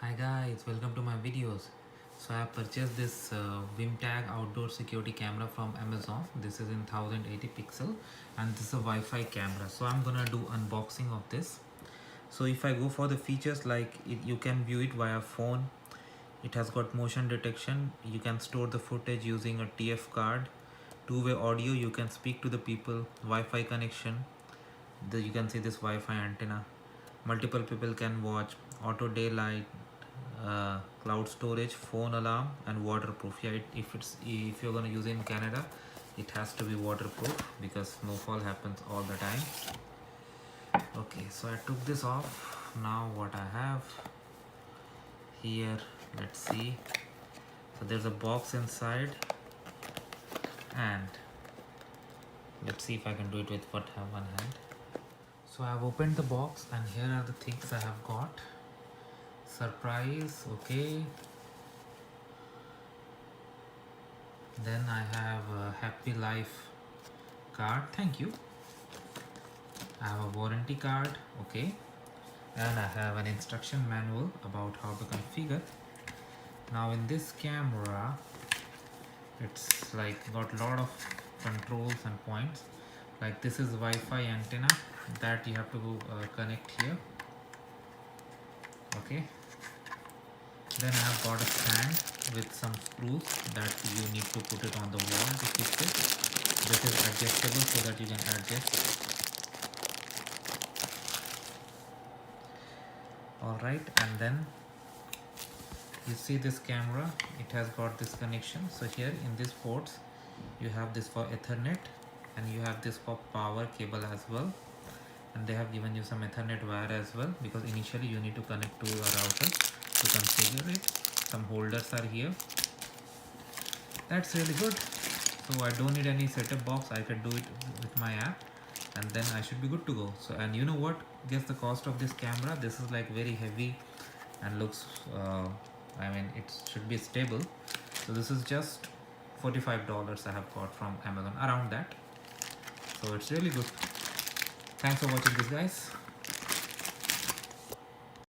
Hi guys, welcome to my videos. So I have purchased this Vimtag outdoor security camera from Amazon. This is in 1080 pixel and this is a Wi-Fi camera. So I'm gonna do unboxing of this. So if I go for the features, like you can view it via phone. It has got motion detection. You can store the footage using a TF card. Two-way audio, you can speak to the people. Wi-Fi connection. You can see this Wi-Fi antenna. Multiple people can watch. Auto daylight, cloud storage, phone alarm, and waterproof. Yeah, if you're gonna use it in Canada, it has to be waterproof because snowfall happens all the time. Okay, so I took this off. Now what I have here, let's see. So there's a box inside, and let's see if I can do it with one hand. So I've opened the box and here are the things I have got. Surprise, okay. Then I have a happy life card, thank you. I have a warranty card, okay. And I have an instruction manual about how to configure. Now in this camera, it's like got a lot of controls and points. Like this is Wi-Fi antenna that you have to connect here, okay. Then I have got a stand with some screws that you need to put it on the wall to fix it. This is adjustable so that you can adjust. Alright, and then you see this camera, it has got this connection. So here in these ports, you have this for Ethernet and you have this for power cable as well. And they have given you some Ethernet wire as well, because initially you need to connect to a router to configure it. Some holders are here. That's really good. So I don't need any setup box. I can do it with my app and then I should be good to go. So, and you know what, guess the cost of this camera. This is like very heavy and looks I mean it should be stable. So this is just $45 I have got from Amazon, around that. So it's really good. Thanks for watching this, guys.